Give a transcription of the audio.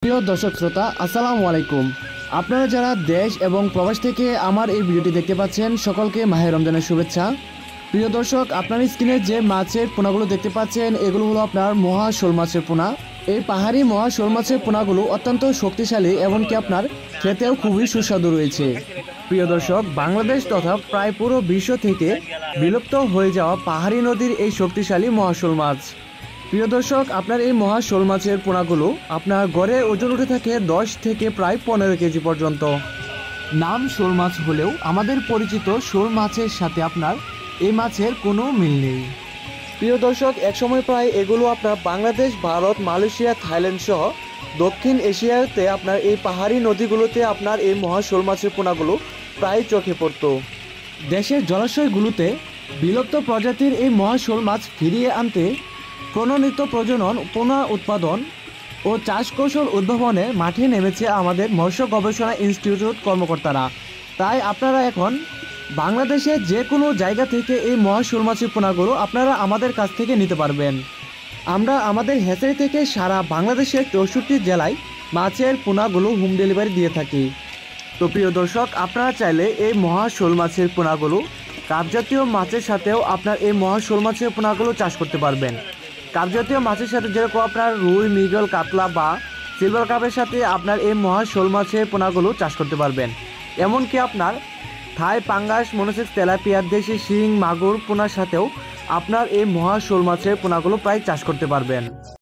প্রিয় দর্শক শ্রোতা, আসসালামু আলাইকুম। আপনারা যারা দেশ এবং প্রবাস থেকে আমার এই ভিডিওটি দেখতে পাচ্ছেন, সকলকে মাহে রমজানের শুভেচ্ছা। প্রিয় দর্শক, আপনার স্ক্রিনে যে মাছের পোনাগুলো দেখতে পাচ্ছেন, এগুলো হলো আপনার মহা শোল মাছের পোনা। এই পাহাড়ি মহা শোল মাছের পোনাগুলো অত্যন্ত শক্তিশালী এবং কি আপনার খেতেও খুবই সুস্বাদু রয়েছে। প্রিয় দর্শক, বাংলাদেশ তথা প্রায় পুরো বিশ্ব থেকে বিলুপ্ত হয়ে যাওয়া পাহাড়ি নদীর এই শক্তিশালী মহা শোল মাছ। প্রিয় দর্শক, আপনার এই মহা শোল মাছের পোনাগুলো আপনার গড়ে ওজন উঠে থাকে 10 থেকে প্রায় 15 কেজি পর্যন্ত। নাম শোল মাছ হলেও আমাদের পরিচিত শোল মাছের সাথে আপনার এই মাছের কোনো মিল নেই। প্রিয় দর্শক, একসময় প্রায় এগুলো আপনার বাংলাদেশ, ভারত, মালয়েশিয়া, থাইল্যান্ড সহ দক্ষিণ এশিয়াতে আপনার এই পাহাড়ি নদীগুলোতে আপনার এই মহা শোল মাছের পোনাগুলো প্রায় চোখে পড়ত। দেশের জলাশয়গুলোতে বিলুপ্ত প্রজাতির এই মহা শোল মাছ ফিরিয়ে আনতে প্রণোদিত প্রজনন, পোনা উৎপাদন ও চাষ কৌশল উদ্ভাবনে মাঠে নেমেছে আমাদের মৎস্য গবেষণা ইনস্টিটিউট কর্মকর্তারা। তাই আপনারা এখন বাংলাদেশের যে কোনো জায়গা থেকে এই মহা শোল মাছের পোনাগুলো আপনারা আমাদের কাছ থেকে নিতে পারবেন। আমরা আমাদের হ্যাচারি থেকে সারা বাংলাদেশের 64 জেলায় মাছের পোনাগুলো হোম ডেলিভারি দিয়ে থাকি। তো প্রিয় দর্শক, আপনারা চাইলে এই মহা শোল মাছের পোনাগুলো কাপজাতীয় মাছের সাথেও আপনার এই মহা শোল মাছের পোনাগুলো চাষ করতে পারবেন। কাপজাতীয় মাছের সাথে যেরকম আপনার রুই, মৃগেল, কাতলা বা সিলভার কাপের সাথে আপনার এই মহা শোল মাছের পোনাগুলো চাষ করতে পারবেন। এমনকি আপনার থাই, পাঙ্গাস, মনোসেক্স, তেলাপিয়া, দেশি শিং, মাগুর পোনার সাথেও আপনার এই মহা শোল মাছের পোনাগুলো প্রায় চাষ করতে পারবেন।